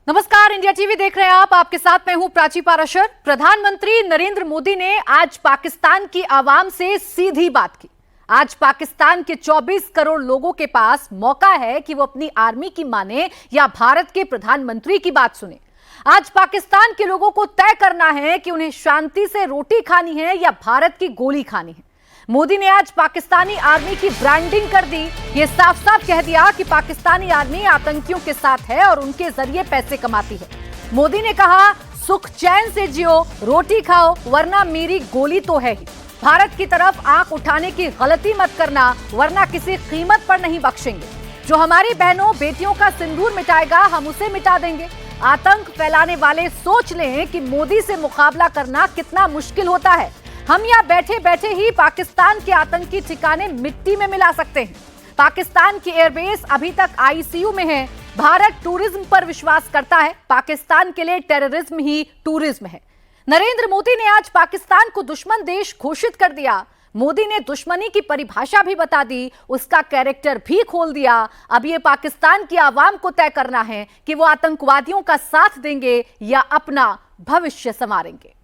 नमस्कार, India TV देख रहे हैं आप। आपके साथ मैं हूं प्राची पाराशर। प्रधानमंत्री नरेंद्र मोदी ने आज पाकिस्तान की आवाम से सीधी बात की। आज पाकिस्तान के 24 करोड़ लोगों के पास मौका है कि वो अपनी आर्मी की माने या भारत के प्रधानमंत्री की बात सुने। आज पाकिस्तान के लोगों को तय करना है कि उन्हें शांति से रोटी खानी है या भारत की गोली खानी है। मोदी ने आज पाकिस्तानी आर्मी की ब्रांडिंग कर दी। ये साफ साफ कह दिया कि पाकिस्तानी आर्मी आतंकियों के साथ है और उनके जरिए पैसे कमाती है। मोदी ने कहा, सुख चैन से जियो, रोटी खाओ, वरना मेरी गोली तो है ही। भारत की तरफ आंख उठाने की गलती मत करना, वरना किसी कीमत पर नहीं बख्शेंगे। जो हमारी बहनों बेटियों का सिंदूर मिटाएगा, हम उसे मिटा देंगे। आतंक फैलाने वाले सोच लें कि मोदी से मुकाबला करना कितना मुश्किल होता है। हम यहाँ बैठे बैठे ही पाकिस्तान के आतंकी ठिकाने मिट्टी में मिला सकते हैं। पाकिस्तान की एयरबेस अभी तक आईसीयू में है। भारत टूरिज्म पर विश्वास करता है। पाकिस्तान के लिए टेररिज्म ही टूरिज्म है। नरेंद्र मोदी ने आज पाकिस्तान को दुश्मन देश घोषित कर दिया। मोदी ने दुश्मनी की परिभाषा भी बता दी, उसका कैरेक्टर भी खोल दिया। अब ये पाकिस्तान की आवाम को तय करना है कि वो आतंकवादियों का साथ देंगे या अपना भविष्य संवारेंगे।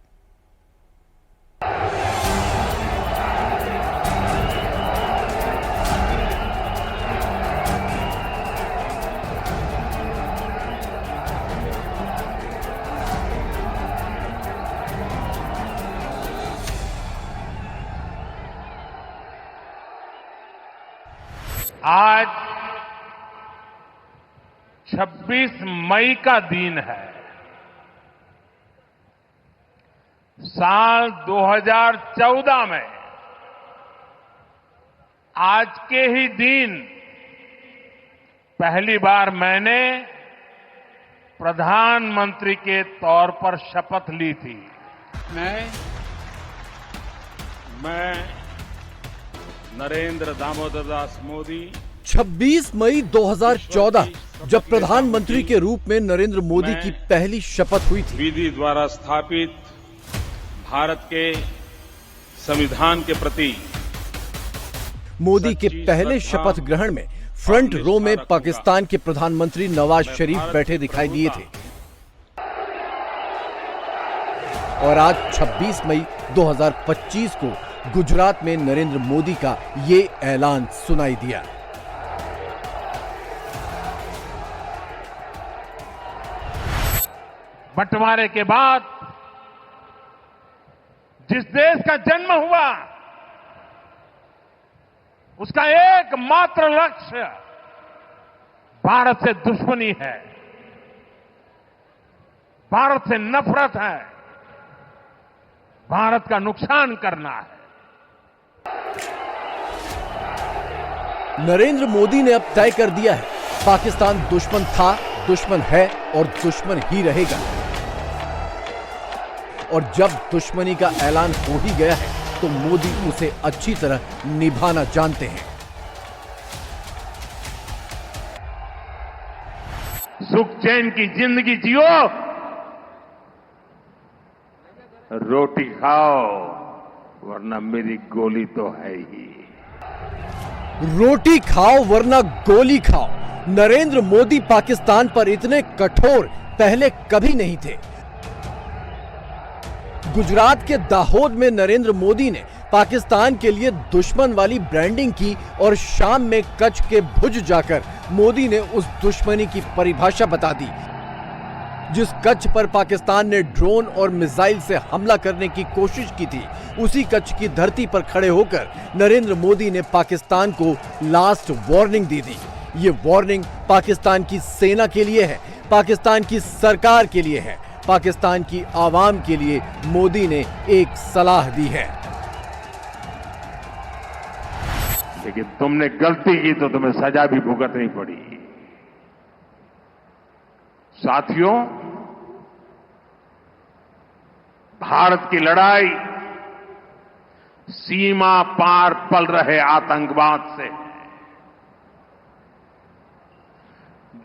आज 26 मई का दिन है। साल 2014 में आज के ही दिन पहली बार मैंने प्रधानमंत्री के तौर पर शपथ ली थी। मैं नरेंद्र दामोदर दास मोदी 26 मई 2014 जब प्रधानमंत्री के रूप में नरेंद्र मोदी की पहली शपथ हुई थी। विधि द्वारा स्थापित भारत के संविधान के प्रति मोदी के पहले शपथ ग्रहण में फ्रंट रो में पाकिस्तान के प्रधानमंत्री नवाज शरीफ बैठे दिखाई दिए थे। और आज 26 मई 2025 को गुजरात में नरेंद्र मोदी का ये ऐलान सुनाई दिया। बंटवारे के बाद जिस देश का जन्म हुआ, उसका एकमात्र लक्ष्य भारत से दुश्मनी है, भारत से नफरत है, भारत का नुकसान करना है। नरेंद्र मोदी ने अब तय कर दिया है, पाकिस्तान दुश्मन था, दुश्मन है और दुश्मन ही रहेगा। और जब दुश्मनी का ऐलान हो ही गया है तो मोदी उसे अच्छी तरह निभाना जानते हैं। सुख चैन की जिंदगी जियो, रोटी खाओ, वरना मेरी गोली तो है ही। रोटी खाओ वरना गोली खाओ। नरेंद्र मोदी पाकिस्तान पर इतने कठोर पहले कभी नहीं थे। गुजरात के दाहोद में नरेंद्र मोदी ने पाकिस्तान के लिए दुश्मन वाली ब्रांडिंग की और शाम में कच्छ के भुज जाकर मोदी ने उस दुश्मनी की परिभाषा बता दी। जिस कच्छ पर पाकिस्तान ने ड्रोन और मिसाइल से हमला करने की कोशिश की थी, उसी कच्छ की धरती पर खड़े होकर नरेंद्र मोदी ने पाकिस्तान को लास्ट वार्निंग दी थी। ये वार्निंग पाकिस्तान की सेना के लिए है, पाकिस्तान की सरकार के लिए है, पाकिस्तान की आवाम के लिए मोदी ने एक सलाह दी है। लेकिन तुमने गलती की तो तुम्हें सजा भी भुगतनी पड़ी। साथियों, भारत की लड़ाई सीमा पार पल रहे आतंकवाद से।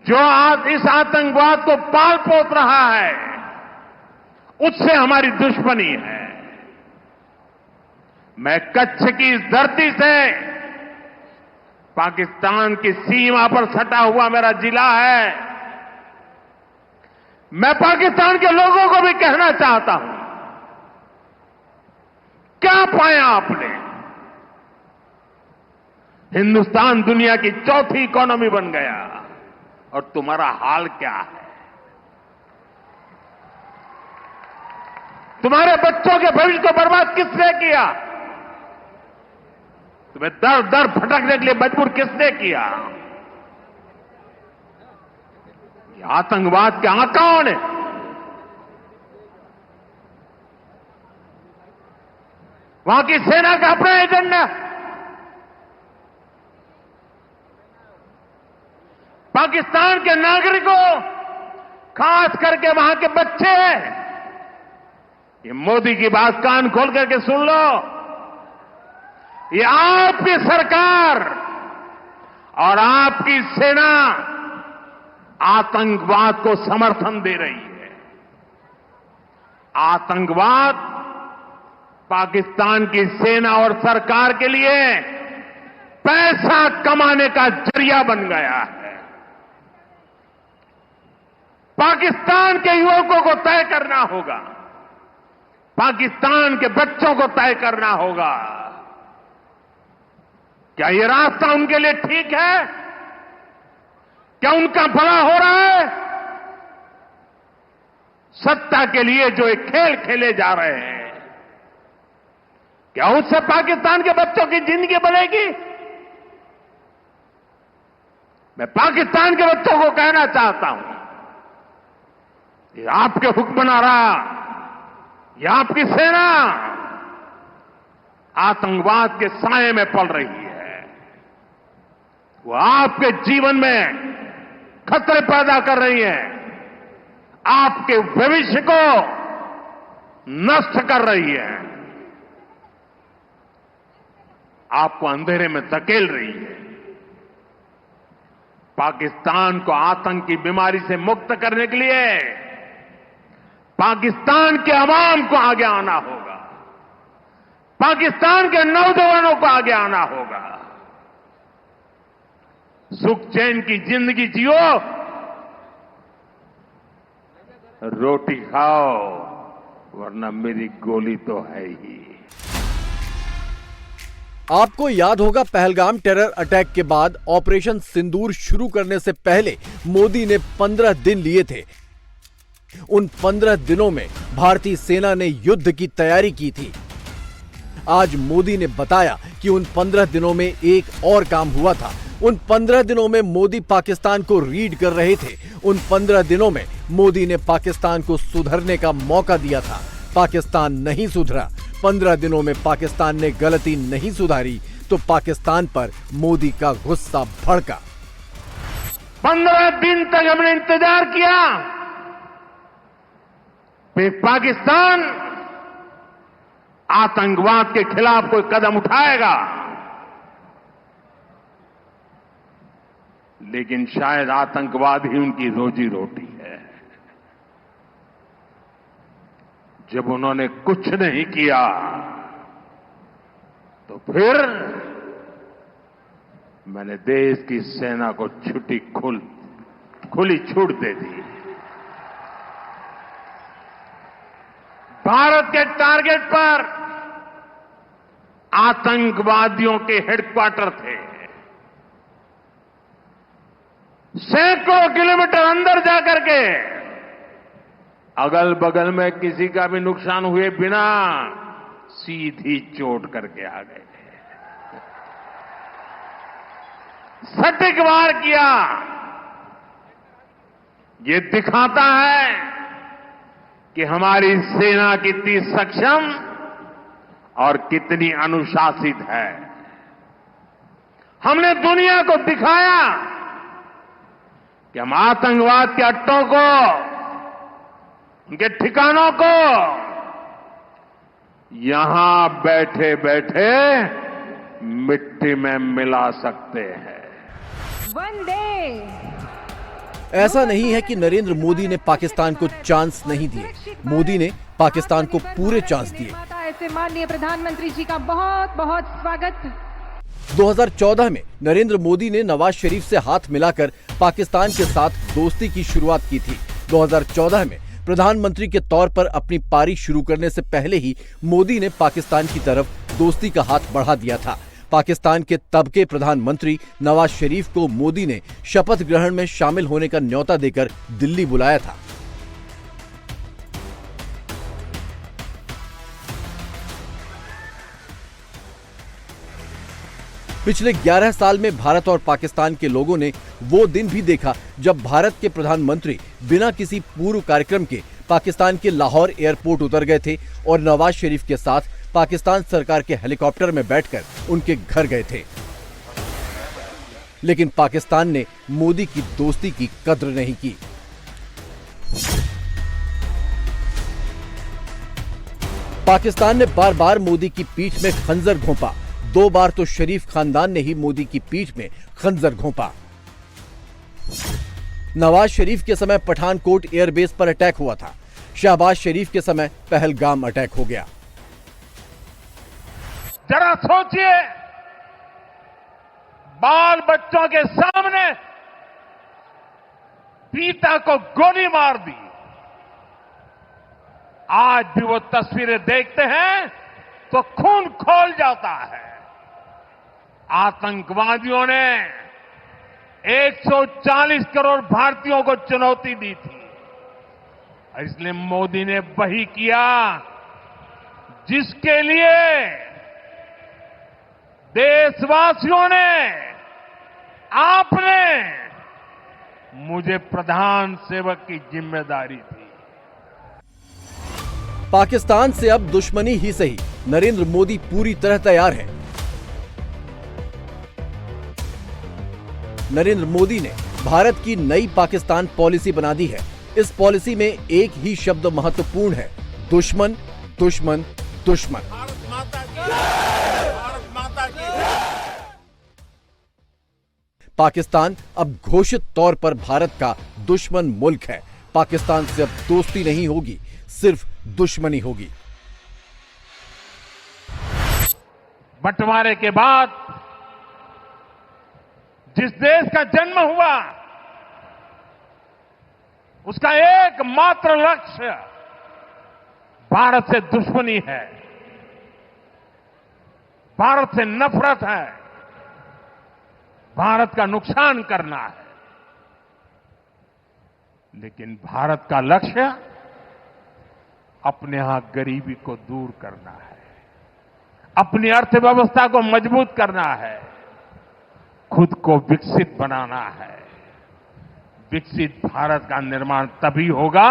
जो आज इस आतंकवाद को पाल पोस रहा है, उससे हमारी दुश्मनी है। मैं कच्छ की इस धरती से, पाकिस्तान की सीमा पर सटा हुआ मेरा जिला है, मैं पाकिस्तान के लोगों को भी कहना चाहता हूं, क्या पाया आपने? हिंदुस्तान दुनिया की चौथी इकोनॉमी बन गया और तुम्हारा हाल क्या है? तुम्हारे बच्चों के भविष्य को बर्बाद किसने किया? तुम्हें दर दर भटकने के लिए मजबूर किसने किया? ये आतंकवाद के आकाओं ने। वहां की सेना का अपना एजेंडा, पाकिस्तान के नागरिकों, खास करके वहां के बच्चे, ये मोदी की बात कान खोल करके सुन लो। ये आपकी सरकार और आपकी सेना आतंकवाद को समर्थन दे रही है। आतंकवाद पाकिस्तान की सेना और सरकार के लिए पैसा कमाने का जरिया बन गया है। पाकिस्तान के युवकों को तय करना होगा, पाकिस्तान के बच्चों को तय करना होगा, क्या ये रास्ता उनके लिए ठीक है? क्या उनका भला हो रहा है? सत्ता के लिए जो एक खेल खेले जा रहे हैं, क्या उससे पाकिस्तान के बच्चों की जिंदगी बनेगी? मैं पाकिस्तान के बच्चों को कहना चाहता हूं, ये आपके हुक्मनारा, ये आपकी सेना आतंकवाद के साए में पल रही है। वो आपके जीवन में खतरे पैदा कर रही है, आपके भविष्य को नष्ट कर रही है, आपको अंधेरे में धकेल रही है। पाकिस्तान को आतंक की बीमारी से मुक्त करने के लिए पाकिस्तान के अवाम को आगे आना होगा, पाकिस्तान के नौजवानों को आगे आना होगा। सुख चैन की जिंदगी जियो, रोटी खाओ, वरना मेरी गोली तो है ही। आपको याद होगा, पहलगाम टेरर अटैक के बाद ऑपरेशन सिंदूर शुरू करने से पहले मोदी ने 15 दिन लिए थे। उन 15 दिनों में भारतीय सेना ने युद्ध की तैयारी की थी। आज मोदी ने बताया कि उन 15 दिनों में एक और काम हुआ था। उन 15 दिनों में मोदी पाकिस्तान को रीड कर रहे थे। उन 15 दिनों में मोदी ने पाकिस्तान को सुधरने का मौका दिया था। पाकिस्तान नहीं सुधरा। 15 दिनों में पाकिस्तान ने गलती नहीं सुधारी तो पाकिस्तान पर मोदी का गुस्सा भड़का। 15 दिन तक हमने इंतजार किया, फिर पाकिस्तान आतंकवाद के खिलाफ कोई कदम उठाएगा, लेकिन शायद आतंकवाद ही उनकी रोजी रोटी है। जब उन्होंने कुछ नहीं किया तो फिर मैंने देश की सेना को खुली छूट दे दी। भारत के टारगेट पर आतंकवादियों के हेडक्वार्टर थे। सैकड़ों किलोमीटर अंदर जाकर के अगल बगल में किसी का भी नुकसान हुए बिना सीधी चोट करके आ गए। सटीक वार किया। ये दिखाता है कि हमारी सेना कितनी सक्षम और कितनी अनुशासित है। हमने दुनिया को दिखाया कि हम आतंकवाद के अड्डों को, उनके ठिकानों को यहां बैठे बैठे मिट्टी में मिला सकते हैं। वंदे। ऐसा नहीं है कि नरेंद्र मोदी ने पाकिस्तान को चांस नहीं दिए। मोदी ने पाकिस्तान को पूरे चांस दिए। ऐसे माननीय प्रधानमंत्री जी का बहुत बहुत स्वागत। 2014 में नरेंद्र मोदी ने नवाज शरीफ से हाथ मिलाकर पाकिस्तान के साथ दोस्ती की शुरुआत की थी। 2014 में प्रधानमंत्री के तौर पर अपनी पारी शुरू करने से पहले ही मोदी ने पाकिस्तान की तरफ दोस्ती का हाथ बढ़ा दिया था। पाकिस्तान के तब के प्रधानमंत्री नवाज शरीफ को मोदी ने शपथ ग्रहण में शामिल होने का न्योता देकर दिल्ली बुलाया था। पिछले 11 साल में भारत और पाकिस्तान के लोगों ने वो दिन भी देखा जब भारत के प्रधानमंत्री बिना किसी पूर्व कार्यक्रम के पाकिस्तान के लाहौर एयरपोर्ट उतर गए थे और नवाज शरीफ के साथ पाकिस्तान सरकार के हेलीकॉप्टर में बैठकर उनके घर गए थे। लेकिन पाकिस्तान ने मोदी की दोस्ती की कद्र नहीं की। पाकिस्तान ने बार बार मोदी की पीठ में खंजर घोंपा। 2 बार तो शरीफ खानदान ने ही मोदी की पीठ में खंजर घोंपा। नवाज शरीफ के समय पठानकोट एयरबेस पर अटैक हुआ था। शहबाज शरीफ के समय पहलगाम अटैक हो गया। जरा सोचिए, बाल बच्चों के सामने पिता को गोली मार दी। आज भी वो तस्वीरें देखते हैं तो खून खौल जाता है। आतंकवादियों ने 140 करोड़ भारतीयों को चुनौती दी थी। इसलिए मोदी ने वही किया जिसके लिए देशवासियों ने, आपने मुझे प्रधान सेवक की जिम्मेदारी दी। पाकिस्तान से अब दुश्मनी ही सही, नरेंद्र मोदी पूरी तरह तैयार हैं। नरेंद्र मोदी ने भारत की नई पाकिस्तान पॉलिसी बना दी है। इस पॉलिसी में एक ही शब्द महत्वपूर्ण है, दुश्मन, दुश्मन, दुश्मन। भारत माता की। पाकिस्तान अब घोषित तौर पर भारत का दुश्मन मुल्क है। पाकिस्तान से अब दोस्ती नहीं होगी, सिर्फ दुश्मनी होगी। बंटवारे के बाद जिस देश का जन्म हुआ, उसका एकमात्र लक्ष्य भारत से दुश्मनी है, भारत से नफरत है, भारत का नुकसान करना है। लेकिन भारत का लक्ष्य अपने यहां गरीबी को दूर करना है, अपनी अर्थव्यवस्था को मजबूत करना है, खुद को विकसित बनाना है। विकसित भारत का निर्माण तभी होगा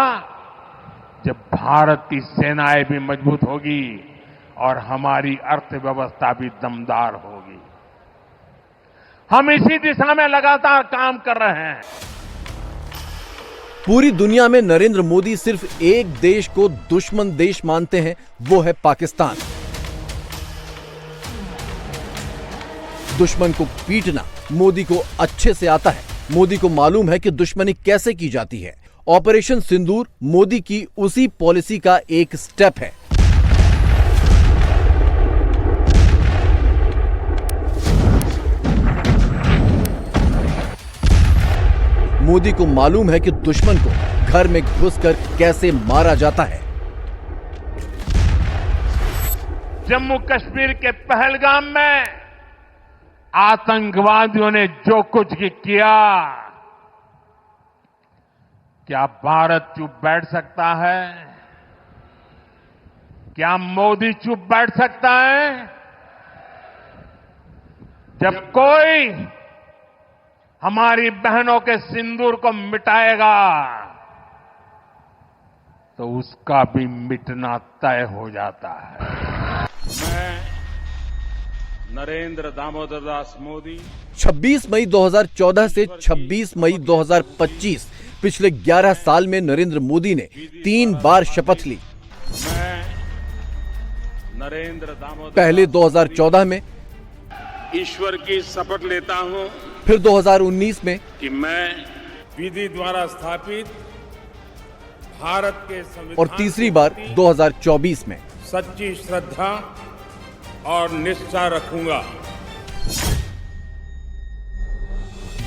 जब भारत की सेनाएं भी मजबूत होगी और हमारी अर्थव्यवस्था भी दमदार होगी। हम इसी दिशा में लगातार काम कर रहे हैं। पूरी दुनिया में नरेंद्र मोदी सिर्फ एक देश को दुश्मन देश मानते हैं, वो है पाकिस्तान। दुश्मन को पीटना मोदी को अच्छे से आता है। मोदी को मालूम है कि दुश्मनी कैसे की जाती है। ऑपरेशन सिंदूर मोदी की उसी पॉलिसी का एक स्टेप है। मोदी को मालूम है कि दुश्मन को घर में घुसकर कैसे मारा जाता है। जम्मू कश्मीर के पहलगाम में आतंकवादियों ने जो कुछ किया, क्या भारत चुप बैठ सकता है? क्या मोदी चुप बैठ सकता है? जब कोई हमारी बहनों के सिंदूर को मिटाएगा तो उसका भी मिटना तय हो जाता है। मैं नरेंद्र दामोदर दास मोदी 26 मई 2014 से 26 मई 2025 पिछले 11 साल में नरेंद्र मोदी ने 3 बार शपथ ली। मैं नरेंद्र दामोदर पहले 2014 में, ईश्वर की शपथ लेता हूं फिर 2019 में कि मैं विधि द्वारा स्थापित भारत के संविधान और तीसरी बार 2024 में। सच्ची श्रद्धा और निष्ठा रखूंगा।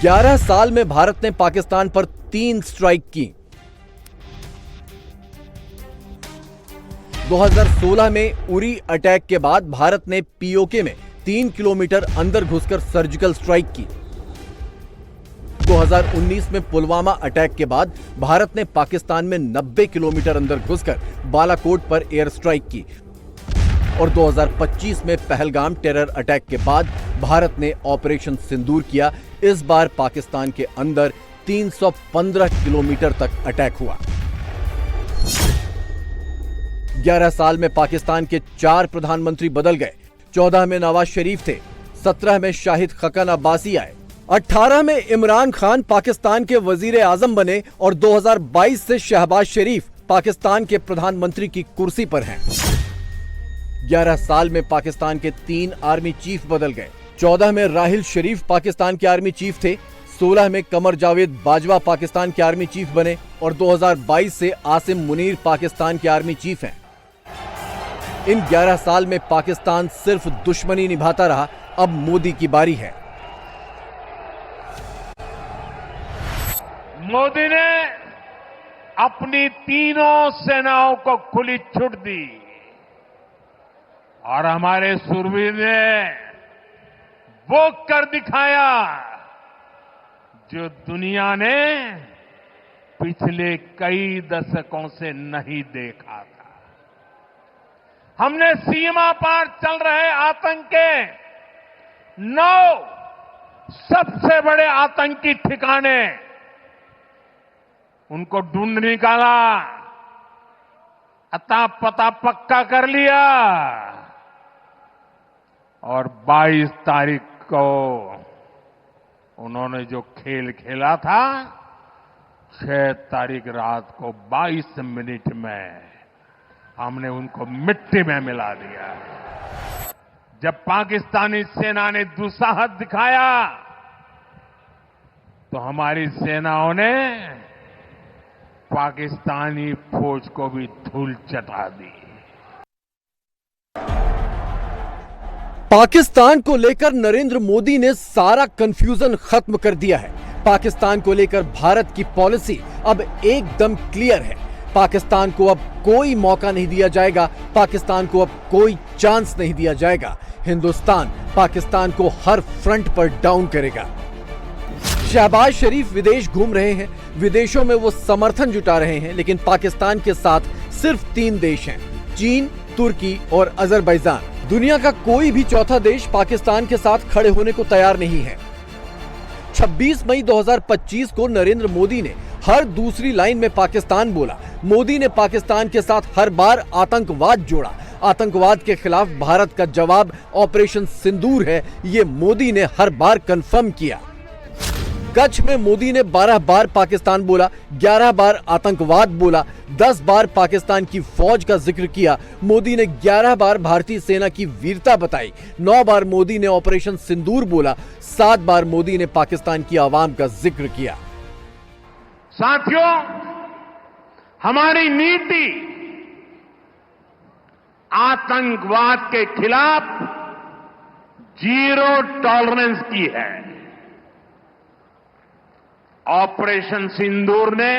11 साल में भारत ने पाकिस्तान पर 3 स्ट्राइक की। 2016 में उरी अटैक के बाद भारत ने पीओके में 3 किलोमीटर अंदर घुसकर सर्जिकल स्ट्राइक की। 2019 में पुलवामा अटैक के बाद भारत ने पाकिस्तान में 90 किलोमीटर अंदर घुसकर बालाकोट पर एयर स्ट्राइक की और 2025 में पहलगाम टेरर अटैक के बाद भारत ने ऑपरेशन सिंदूर किया। इस बार पाकिस्तान के अंदर 315 किलोमीटर तक अटैक हुआ। 11 साल में पाकिस्तान के 4 प्रधानमंत्री बदल गए। 14 में नवाज शरीफ थे, 17 में शाहिद खकन अब्बासी आए, 18 में इमरान खान पाकिस्तान के वजीर आजम बने और 2022 से शहबाज शरीफ पाकिस्तान के प्रधानमंत्री की कुर्सी पर हैं। 11 साल में पाकिस्तान के 3 आर्मी चीफ बदल गए। 14 में राहिल शरीफ पाकिस्तान के आर्मी चीफ थे, 16 में कमर जावेद बाजवा पाकिस्तान के आर्मी चीफ बने और 2022 से आसिम मुनीर पाकिस्तान के आर्मी चीफ हैं। इन 11 साल में पाकिस्तान सिर्फ दुश्मनी निभाता रहा। अब मोदी की बारी है। मोदी ने अपनी तीनों सेनाओं को खुली छूट दी और हमारे शूरवीर ने वो कर दिखाया जो दुनिया ने पिछले कई दशकों से नहीं देखा था। हमने सीमा पार चल रहे आतंक के 9 सबसे बड़े आतंकी ठिकाने उनको ढूंढ निकाला, अता पता पक्का कर लिया और 22 तारीख को उन्होंने जो खेल खेला था, 6 तारीख रात को 22 मिनट में हमने उनको मिट्टी में मिला दिया। जब पाकिस्तानी सेना ने दुस्साहस दिखाया तो हमारी सेनाओं ने पाकिस्तानी फौज को भी धूल चटा दी। पाकिस्तान को लेकर नरेंद्र मोदी ने सारा कंफ्यूजन खत्म कर दिया है। पाकिस्तान को लेकर भारत की पॉलिसी अब एकदम क्लियर है। पाकिस्तान को अब कोई मौका नहीं दिया जाएगा, पाकिस्तान को अब कोई चांस नहीं दिया जाएगा। हिंदुस्तान पाकिस्तान को हर फ्रंट पर डाउन करेगा। शहबाज शरीफ विदेश घूम रहे हैं, विदेशों में वो समर्थन जुटा रहे हैं, लेकिन पाकिस्तान के साथ सिर्फ 3 देश हैं, चीन, तुर्की और अजरबैजान। दुनिया का कोई भी चौथा देश पाकिस्तान के साथ खड़े होने को तैयार नहीं है। 26 मई 2025 को नरेंद्र मोदी ने हर दूसरी लाइन में पाकिस्तान बोला। मोदी ने पाकिस्तान के साथ हर बार आतंकवाद जोड़ा। आतंकवाद के खिलाफ भारत का जवाब ऑपरेशन सिंदूर है, ये मोदी ने हर बार कंफर्म किया। कच्छ में मोदी ने 12 बार पाकिस्तान बोला, 11 बार आतंकवाद बोला, 10 बार पाकिस्तान की फौज का जिक्र किया। मोदी ने 11 बार भारतीय सेना की वीरता बताई, 9 बार मोदी ने ऑपरेशन सिंदूर बोला, 7 बार मोदी ने पाकिस्तान की आवाम का जिक्र किया। साथियों, हमारी नीति आतंकवाद के खिलाफ जीरो टॉलरेंस की है। ऑपरेशन सिंदूर ने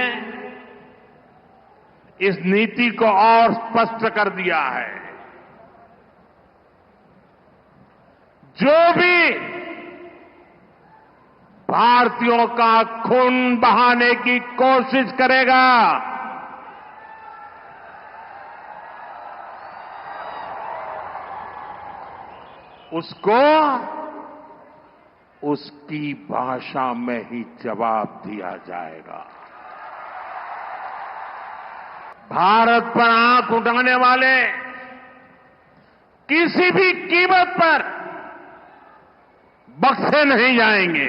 इस नीति को और स्पष्ट कर दिया है। जो भी भारतीयों का खून बहाने की कोशिश करेगा, उसको उसकी भाषा में ही जवाब दिया जाएगा। भारत पर आंख उठाने वाले किसी भी कीमत पर बख्शे नहीं जाएंगे।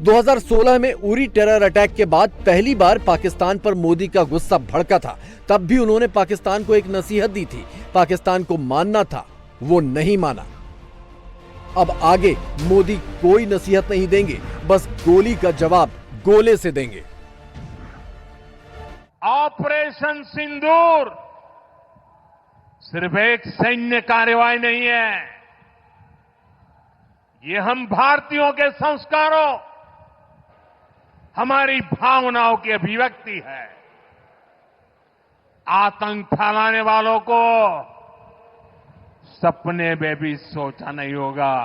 2016 में उरी टेरर अटैक के बाद पहली बार पाकिस्तान पर मोदी का गुस्सा भड़का था। तब भी उन्होंने पाकिस्तान को एक नसीहत दी थी, पाकिस्तान को मानना था, वो नहीं माना। अब आगे मोदी कोई नसीहत नहीं देंगे, बस गोली का जवाब गोले से देंगे। ऑपरेशन सिंदूर सिर्फ एक सैन्य कार्रवाई नहीं है, ये हम भारतीयों के संस्कारों, हमारी भावनाओं की अभिव्यक्ति है। आतंक फैलाने वालों को सपने में भी सोचा नहीं होगा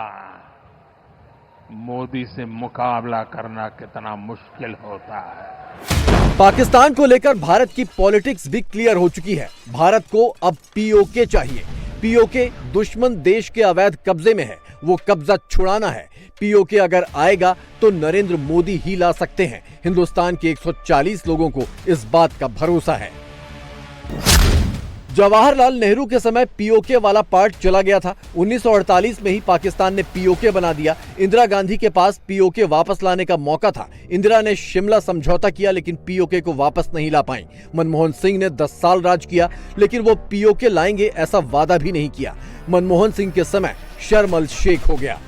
मोदी से मुकाबला करना कितना मुश्किल होता है। पाकिस्तान को लेकर भारत की पॉलिटिक्स भी क्लियर हो चुकी है। भारत को अब पीओके चाहिए। पीओके दुश्मन देश के अवैध कब्जे में है, वो कब्जा छुड़ाना है। पीओके अगर आएगा तो नरेंद्र मोदी ही ला सकते हैं। हिंदुस्तान के 140 लोगों को इस बात का भरोसा है। जवाहरलाल नेहरू के समय पीओके वाला पार्ट चला गया था। 1948 में ही पाकिस्तान ने पीओके बना दिया। इंदिरा गांधी के पास पीओके वापस लाने का मौका था। इंदिरा ने शिमला समझौता किया लेकिन पीओके को वापस नहीं ला पाई। मनमोहन सिंह ने 10 साल राज किया लेकिन वो पीओके लाएंगे ऐसा वादा भी नहीं किया। मनमोहन सिंह के समय शर्म अल शेख हो गया।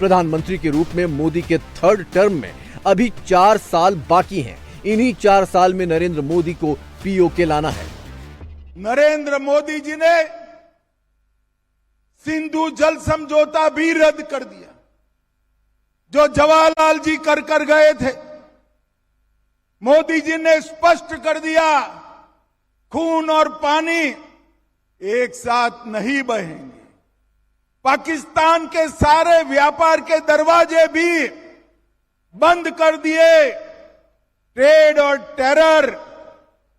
प्रधानमंत्री के रूप में मोदी के 3rd टर्म में अभी 4 साल बाकी हैं। इन्हीं 4 साल में नरेंद्र मोदी को पीओके लाना है। नरेंद्र मोदी जी ने सिंधु जल समझौता भी रद्द कर दिया जो जवाहरलाल जी कर गए थे। मोदी जी ने स्पष्ट कर दिया खून और पानी एक साथ नहीं बहेंगे। पाकिस्तान के सारे व्यापार के दरवाजे भी बंद कर दिए। ट्रेड और टेरर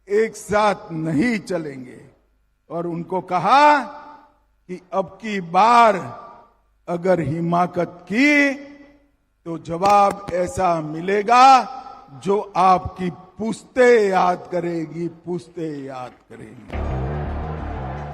एक साथ नहीं चलेंगे और उनको कहा कि अब की बार अगर हिमाकत की तो जवाब ऐसा मिलेगा जो आपकी पुश्ते याद करेगी।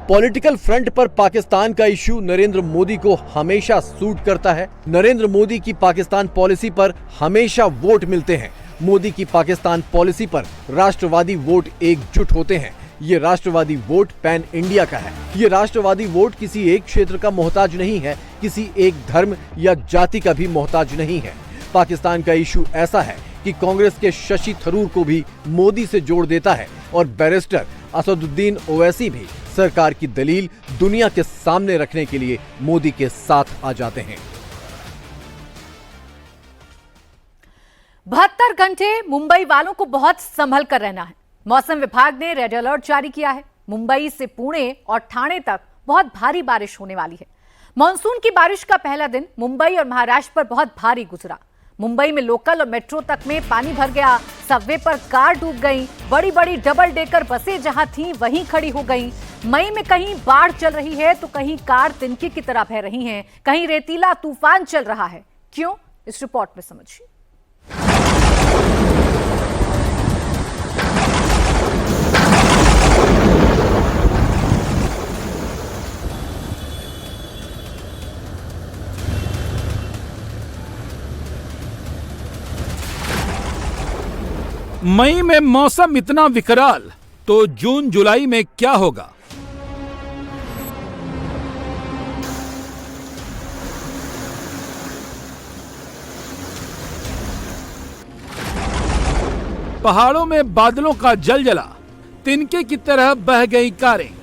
पॉलिटिकल फ्रंट पर पाकिस्तान का इश्यू नरेंद्र मोदी को हमेशा सूट करता है। नरेंद्र मोदी की पाकिस्तान पॉलिसी पर हमेशा वोट मिलते हैं। मोदी की पाकिस्तान पॉलिसी पर राष्ट्रवादी वोट एकजुट होते हैं। ये राष्ट्रवादी वोट पैन इंडिया का है। ये राष्ट्रवादी वोट किसी एक क्षेत्र का मोहताज नहीं है, किसी एक धर्म या जाति का भी मोहताज नहीं है। पाकिस्तान का इशू ऐसा है कि कांग्रेस के शशि थरूर को भी मोदी से जोड़ देता है और बैरिस्टर असदुद्दीन ओवैसी भी सरकार की दलील दुनिया के सामने रखने के लिए मोदी के साथ आ जाते हैं। 72 घंटे मुंबई वालों को बहुत संभल कर रहना है। मौसम विभाग ने रेड अलर्ट जारी किया है। मुंबई से पुणे और ठाणे तक बहुत भारी बारिश होने वाली है। मॉनसून की बारिश का पहला दिन मुंबई और महाराष्ट्र पर बहुत भारी गुजरा। मुंबई में लोकल और मेट्रो तक में पानी भर गया। सबवे पर कार डूब गई। बड़ी बड़ी डबल डेकर बसें जहां थीं वहीं खड़ी हो गईं। मई में कहीं बाढ़ चल रही है तो कहीं कार तिनके की तरह बह रही हैं। कहीं रेतीला तूफान चल रहा है। क्यों? इस रिपोर्ट में समझिए। मई में मौसम इतना विकराल तो जून जुलाई में क्या होगा? पहाड़ों में बादलों का जलजला, तिनके की तरह बह गई कारें।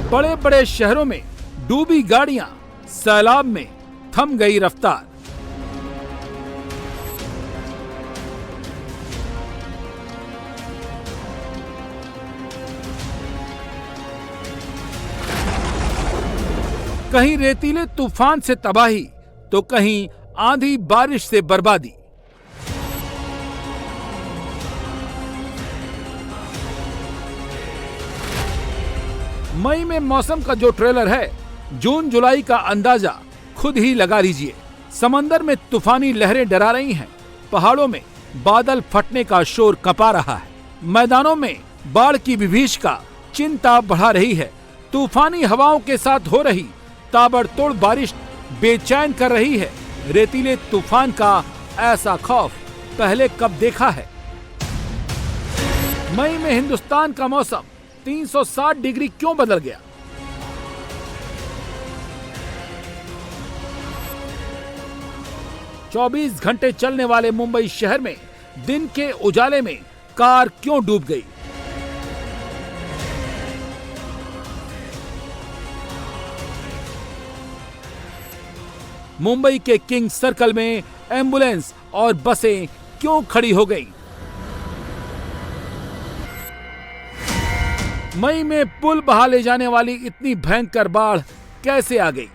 बड़े बड़े शहरों में डूबी गाड़ियां, सैलाब में थम गई रफ्तार। कहीं रेतीले तूफान से तबाही तो कहीं आंधी बारिश से बर्बादी। मई में मौसम का जो ट्रेलर है, जून जुलाई का अंदाजा खुद ही लगा लीजिए। समंदर में तूफानी लहरें डरा रही हैं। पहाड़ों में बादल फटने का शोर कपा रहा है। मैदानों में बाढ़ की विभीषिका चिंता बढ़ा रही है। तूफानी हवाओं के साथ हो रही ताबड़तोड़ बारिश बेचैन कर रही है। रेतीले तूफान का ऐसा खौफ पहले कब देखा है? मई में हिंदुस्तान का मौसम 360 डिग्री क्यों बदल गया? चौबीस घंटे चलने वाले मुंबई शहर में दिन के उजाले में कार क्यों डूब गई? मुंबई के किंग सर्कल में एम्बुलेंस और बसें क्यों खड़ी हो गई? मई में पुल बहा ले जाने वाली इतनी भयंकर बाढ़ कैसे आ गई?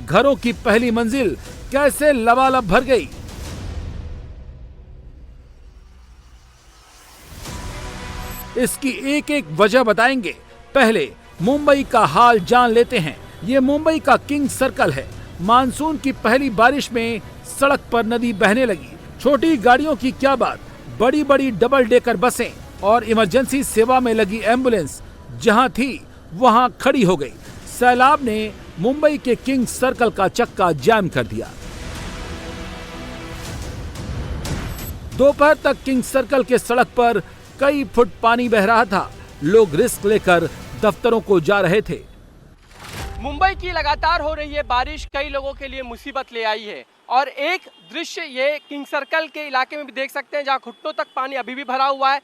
घरों की पहली मंजिल कैसे लबालब भर गई? इसकी एक एक वजह बताएंगे। पहले मुंबई का हाल जान लेते हैं। ये मुंबई का किंग सर्कल है। मानसून की पहली बारिश में सड़क पर नदी बहने लगी। छोटी गाड़ियों की क्या बात, बड़ी बड़ी डबल डेकर बसें और इमरजेंसी सेवा में लगी एम्बुलेंस जहां थी वहां खड़ी हो गई। सैलाब ने मुंबई के किंग सर्कल का चक्का जाम कर दिया। दोपहर तक किंग सर्कल के सड़क पर कई फुट पानी बह रहा था। लोग रिस्क लेकर दफ्तरों को जा रहे थे। मुंबई की लगातार हो रही है बारिश कई लोगों के लिए मुसीबत ले आई है और एक दृश्य ये किंग सर्कल के इलाके में भी देख सकते हैं जहां घुटनों तक पानी अभी भी भरा हुआ है।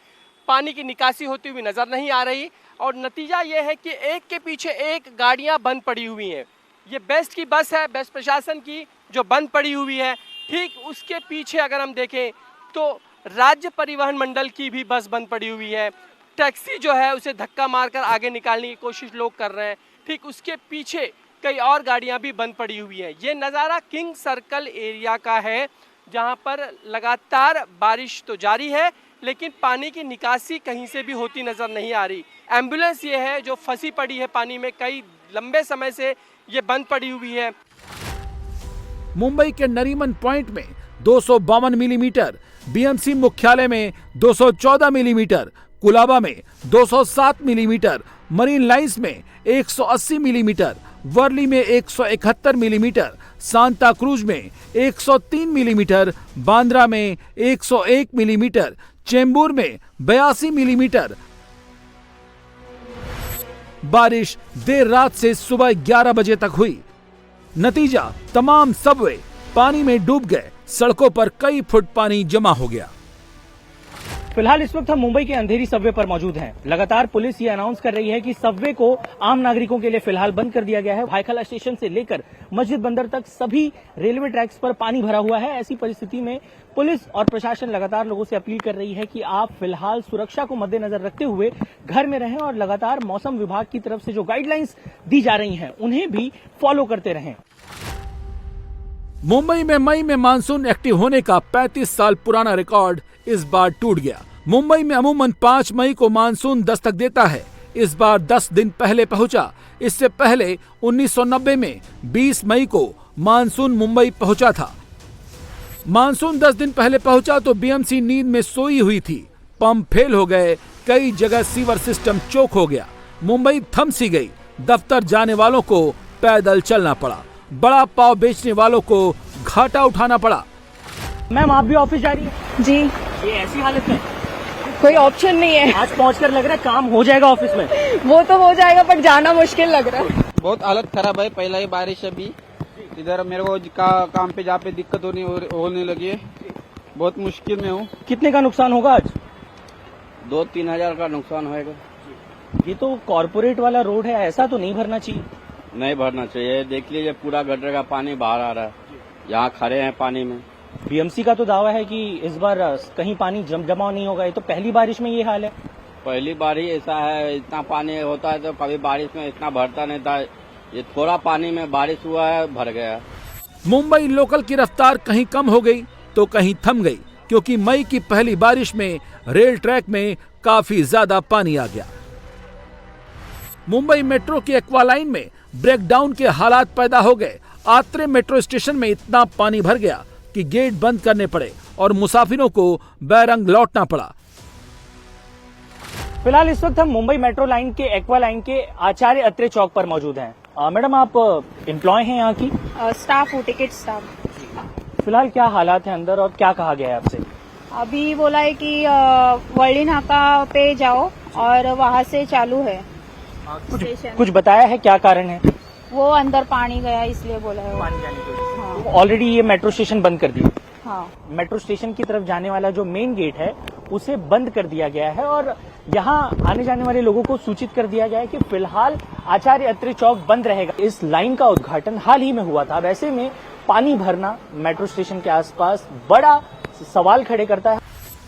पानी की निकासी होती हुई नजर नहीं आ रही और नतीजा ये है कि एक के पीछे एक गाड़ियां बंद पड़ी हुई हैं। ये बेस्ट की बस है, बेस्ट प्रशासन की, जो बंद पड़ी हुई है। ठीक उसके पीछे अगर हम देखें तो राज्य परिवहन मंडल की भी बस बंद पड़ी हुई है। टैक्सी जो है उसे धक्का मारकर आगे निकालने की कोशिश लोग कर रहे हैं। ठीक उसके पीछे कई और गाड़ियां भी बंद पड़ी हुई हैं। ये नज़ारा किंग सर्कल एरिया का है जहां पर लगातार बारिश तो जारी है लेकिन पानी की निकासी कहीं से भी होती नज़र नहीं आ रही। एम्बुलेंस ये है जो फंसी पड़ी है पानी में, कई लंबे समय से ये बंद पड़ी हुई है। मुंबई के नरीमन पॉइंट में 252 मिलीमीटर, बीएमसी मुख्यालय में 214 मिलीमीटर, कुलाबा में 207 मिलीमीटर, मरीन लाइन्स में 180 मिलीमीटर, वर्ली में 171 मिलीमीटर, सांता क्रूज में 103 मिलीमीटर, बांद्रा में 101 मिलीमीटर, चेंबूर में 82 मिलीमीटर। बारिश देर रात से सुबह 11 बजे तक हुई। नतीजा तमाम सबवे पानी में डूब गए। सड़कों पर कई फुट पानी जमा हो गया। फिलहाल इस वक्त हम मुंबई के अंधेरी सबवे पर मौजूद हैं। लगातार पुलिस ये अनाउंस कर रही है कि सबवे को आम नागरिकों के लिए फिलहाल बंद कर दिया गया है। भायखला स्टेशन से लेकर मस्जिद बंदर तक सभी रेलवे ट्रैक्स पर पानी भरा हुआ है। ऐसी परिस्थिति में पुलिस और प्रशासन लगातार लोगों से अपील कर रही है कि आप फिलहाल सुरक्षा को मद्देनजर रखते हुए घर में रहें और लगातार मौसम विभाग की तरफ से जो गाइडलाइंस दी जा रही हैं उन्हें भी फॉलो करते रहें। मुंबई में मई में मानसून एक्टिव होने का 35 साल पुराना रिकॉर्ड इस बार टूट गया। मुंबई में अमूमन 5 मई को मानसून दस्तक देता है। इस बार 10 दिन पहले पहुंचा। इससे पहले 1990 में 20 मई को मानसून मुंबई पहुंचा था। मानसून 10 दिन पहले पहुंचा तो बीएमसी नींद में सोई हुई थी। पंप फेल हो गए, कई जगह सीवर सिस्टम चोक हो गया, मुंबई थम सी गई। दफ्तर जाने वालों को पैदल चलना पड़ा, बड़ा पाव बेचने वालों को घाटा उठाना पड़ा। मैम आप भी ऑफिस जा रही हैं? जी। ये ऐसी हालत में कोई ऑप्शन नहीं है। आज पहुंचकर लग रहा है काम हो जाएगा ऑफिस में। वो तो हो जाएगा पर जाना मुश्किल लग रहा है। बहुत हालत खराब है। पहला ही बारिश अभी इधर मेरे को काम पे जहाँ पे दिक्कत होने लगी है। बहुत मुश्किल में हूँ। कितने का नुकसान होगा आज? 2-3 हजार का नुकसान होगा। ये तो कॉर्पोरेट वाला रोड है, ऐसा तो नहीं भरना चाहिए। नहीं भरना चाहिए। देख लीजिए पूरा गटर का पानी बाहर आ रहा है। यहाँ खड़े हैं पानी में। बीएमसी का तो दावा है कि इस बार कहीं पानी जमा नहीं होगा। ये तो पहली बारिश में ये हाल है। पहली बार ही ऐसा है। इतना पानी होता है तो कभी बारिश में इतना भरता नहीं था। ये थोड़ा पानी में बारिश हुआ है, भर गया। मुंबई लोकल की रफ्तार कहीं कम हो गई तो कहीं थम गई, क्योंकि मई की पहली बारिश में रेल ट्रैक में काफी ज्यादा पानी आ गया। मुंबई मेट्रो की एक्वालाइन में ब्रेकडाउन के हालात पैदा हो गए। आत्रे मेट्रो स्टेशन में इतना पानी भर गया कि गेट बंद करने पड़े और मुसाफिरों को बैरंग लौटना पड़ा। फिलहाल इस वक्त हम मुंबई मेट्रो लाइन के एक्वालाइन के आचार्य अत्रे चौक पर मौजूद हैं। मैडम आप एम्प्लॉय हैं यहाँ की? स्टाफ हूँ, टिकट स्टाफ। फिलहाल क्या हालात है अंदर और क्या कहा गया है आपसे? अभी बोला है कि वर्ली नाका पे जाओ और वहाँ से चालू है स्टेशन। कुछ बताया है क्या कारण है? वो अंदर पानी गया इसलिए बोला है। पानी जाने के लिए ऑलरेडी ये मेट्रो स्टेशन बंद कर दिया। हाँ। मेट्रो स्टेशन की तरफ जाने वाला जो मेन गेट है उसे बंद कर दिया गया है और यहाँ आने जाने वाले लोगों को सूचित कर दिया गया है कि फिलहाल आचार्य अत्रे चौक बंद रहेगा। इस लाइन का उद्घाटन हाल ही में हुआ था। वैसे में पानी भरना मेट्रो स्टेशन के आसपास बड़ा सवाल खड़े करता है।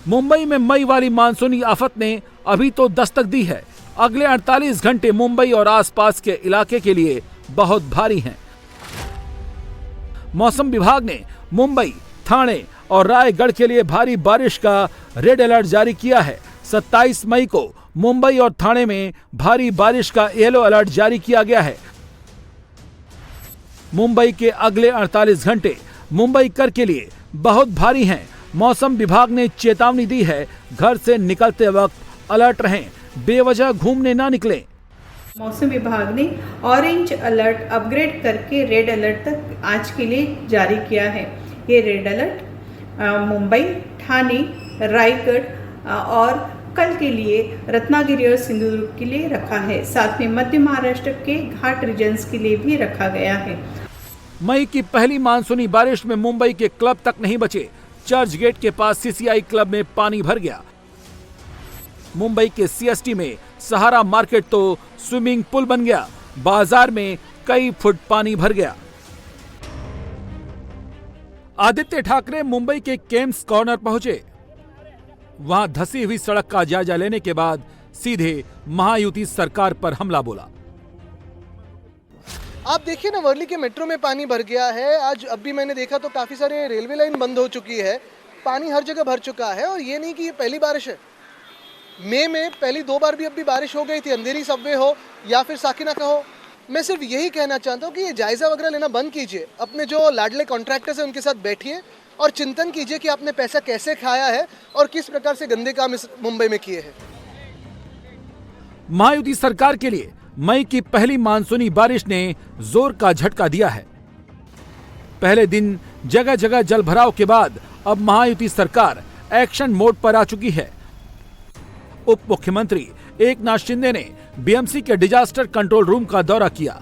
मुंबई में मई वाली मानसूनी आफत ने अभी तो दस्तक दी है। अगले 48 घंटे मुंबई और आसपास के इलाके के लिए बहुत भारी हैं। मौसम विभाग ने मुंबई, ठाणे और रायगढ़ के लिए भारी बारिश का रेड अलर्ट जारी किया है। 27 मई को मुंबई और ठाणे में भारी बारिश का येलो अलर्ट जारी किया गया है। मुंबई के अगले 48 घंटे मुंबई कर के लिए बहुत भारी हैं। मौसम विभाग ने चेतावनी दी है, घर से निकलते वक्त अलर्ट रहें, बेवजह घूमने ना निकलें। मौसम विभाग ने ऑरेंज अलर्ट अपग्रेड करके रेड अलर्ट तक आज के लिए जारी किया है। ये रेड अलर्ट मुंबई, ठाणे, रायगढ़ और कल के लिए रत्नागिरी और सिंधुदुर्ग के लिए रखा है। साथ में मध्य महाराष्ट्र के घाट रीजन्स के लिए भी रखा गया है। मई की पहली मानसूनी बारिश में मुंबई के क्लब तक नहीं बचे। चर्च गेट के पास सीसीआई क्लब में पानी भर गया। मुंबई के सीएसटी में सहारा मार्केट तो स्विमिंग पूल बन गया। बाजार में कई फुट पानी भर गया। आदित्य ठाकरे मुंबई के केम्स कॉर्नर पहुंचे। वहां धसी हुई सड़क का जायजा लेने के बाद सीधे महायुति सरकार पर हमला बोला। आप देखिए ना, वर्ली के मेट्रो में पानी भर गया है। आज अब भी मैंने देखा तो काफी सारे रेलवे लाइन बंद हो चुकी है। पानी हर जगह भर चुका है और ये नहीं कि ये पहली बारिश है। मई में पहली 2 बार भी अब भी बारिश हो गई थी, अंधेरी सबवे हो या फिर साकिना का हो। मैं सिर्फ यही कहना चाहता हूँ कि ये जायजा वगैरह लेना बंद कीजिए। अपने जो लाडले कॉन्ट्रैक्टर्स हैं उनके साथ बैठिए और चिंतन कीजिए कि आपने पैसा कैसे खाया है और किस प्रकार से गंदे काम इस मुंबई में किए हैं। महायुति सरकार के लिए मई की पहली मानसूनी बारिश ने जोर का झटका दिया है। पहले दिन जगह जगह जलभराव के बाद अब महायुति सरकार एक्शन मोड पर आ चुकी है। उप मुख्यमंत्री एकनाथ शिंदे ने बीएमसी के डिजास्टर कंट्रोल रूम का दौरा किया।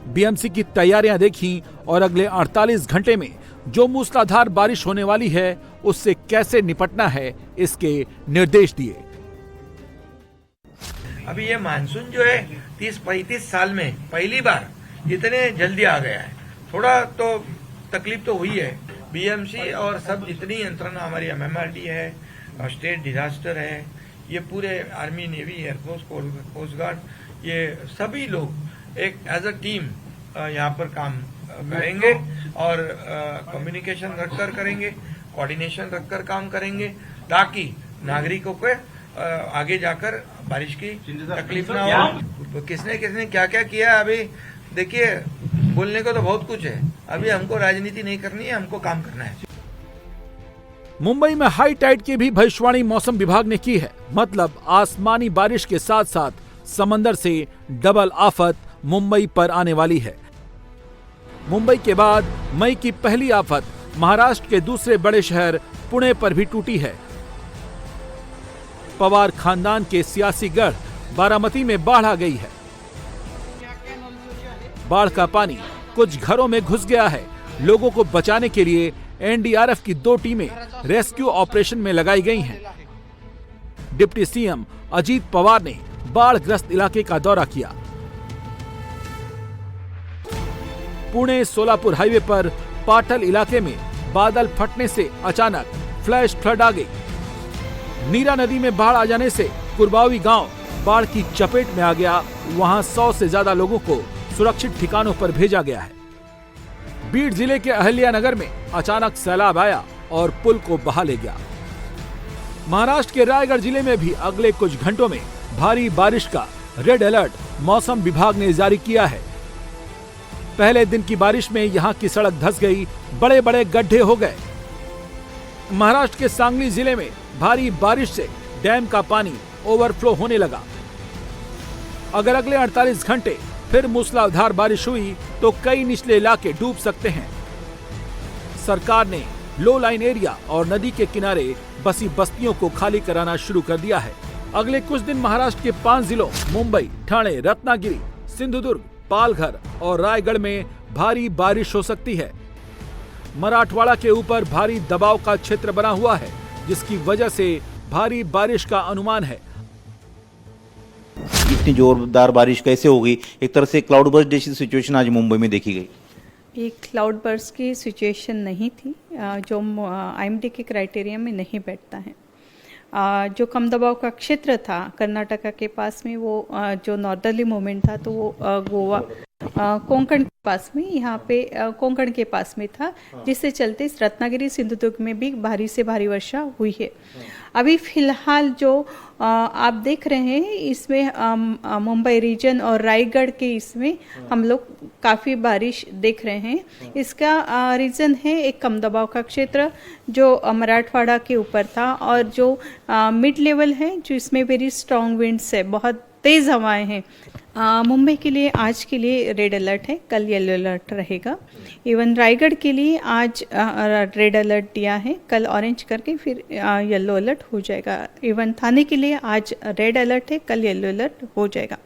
बीएमसी की तैयारियां देखी और अगले 48 घंटे में जो मूसलाधार बारिश होने वाली है उससे कैसे निपटना है इसके निर्देश दिए। अभी ये मानसून जो है 30-35 साल में पहली बार इतने जल्दी आ गया है। थोड़ा तो तकलीफ तो हुई है। बीएमसी और सब जितनी यंत्रणा हमारी एमएमआरडी है, स्टेट डिजास्टर है, ये पूरे army, navy, air force, coast guard, ये सभी लोग एक एज अ टीम यहाँ पर काम करेंगे और कम्युनिकेशन रखकर करेंगे, कोऑर्डिनेशन रखकर काम करेंगे ताकि नागरिकों को आगे जाकर बारिश की तकलीफ ना हो। किसने किसने क्या क्या किया, अभी देखिए बोलने को तो बहुत कुछ है। अभी हमको राजनीति नहीं करनी है, हमको काम करना है। मुंबई में हाई टाइड की भी भविष्यवाणी मौसम विभाग ने की है। मतलब आसमानी बारिश के साथ साथ समंदर से डबल आफत मुंबई पर आने वाली है। मुंबई के बाद मई की पहली आफत महाराष्ट्र के दूसरे बड़े शहर पुणे पर भी टूटी है। पवार खानदान के सियासी गढ़ बारामती में बाढ़ आ गई है। बाढ़ का पानी कुछ घरों में घुस गया है। लोगों को बचाने के लिए एनडीआरएफ की 2 टीमें रेस्क्यू ऑपरेशन में लगाई गई हैं। डिप्टी सीएम अजीत पवार ने बाढ़ग्रस्त इलाके का दौरा किया। पुणे सोलापुर हाईवे पर पाटल इलाके में बादल फटने से अचानक फ्लैश फ्लड आ गई। नीरा नदी में बाढ़ आ जाने से कुरबावी गांव बाढ़ की चपेट में आ गया। वहां 100 से ज्यादा लोगों को सुरक्षित ठिकानों पर भेजा गया है। बीड जिले के अहिल्यानगर में अचानक सैलाब आया और पुल को बहा ले गया। महाराष्ट्र के रायगढ़ जिले में भी अगले कुछ घंटों में भारी बारिश का रेड अलर्ट मौसम विभाग ने जारी किया है। पहले दिन की बारिश में यहां की सड़क धंस गई, बड़े बड़े गड्ढे हो गए। महाराष्ट्र के सांगली जिले में भारी बारिश से डैम का पानी ओवरफ्लो होने लगा। अगर अगले 48 घंटे फिर मूसलाधार बारिश हुई तो कई निचले इलाके डूब सकते हैं। सरकार ने लो लाइन एरिया और नदी के किनारे बसी बस्तियों को खाली कराना शुरू कर दिया है। अगले कुछ दिन महाराष्ट्र के 5 जिलों मुंबई, ठाणे, रत्नागिरी, सिंधुदुर्ग, पालघर और रायगढ़ में भारी बारिश हो सकती है। मराठवाड़ा के ऊपर भारी दबाव का क्षेत्र बना हुआ है, जिसकी वजह से भारी बारिश का अनुमान है। इतनी जोरदार बारिश कैसे होगी? एक तरह से क्लाउड बर्स्ट जैसी सिचुएशन आज मुंबई में देखी गई। ये क्लाउड बर्स्ट की सिचुएशन नहीं थी, जो IMD के क्राइटेरिया में नहीं बैठता है। जो कम दबाव का क्षेत्र था कर्नाटका के पास में, वो जो नॉर्दर्ली मूवमेंट था, तो वो गोवा कोंकण के पास में, यहाँ पे कोंकण के पास में था, जिससे चलते रत्नागिरी सिंधुदुर्ग में भी भारी से भारी वर्षा हुई है। अभी फिलहाल जो आप देख रहे हैं, इसमें मुंबई रीजन और रायगढ़ के इसमें हम लोग काफ़ी बारिश देख रहे हैं। इसका रीज़न है एक कम दबाव का क्षेत्र जो मराठवाड़ा के ऊपर था, और जो मिड लेवल है, जो इसमें वेरी स्ट्रॉन्ग विंड्स है, बहुत तेज़ हवाएं हैं। मुंबई के लिए आज के लिए रेड अलर्ट है, कल येलो अलर्ट रहेगा। इवन रायगढ़ के लिए आज रेड अलर्ट दिया है, कल ऑरेंज करके फिर येलो अलर्ट हो जाएगा। इवन थाने के लिए आज रेड अलर्ट है, कल येलो अलर्ट हो जाएगा।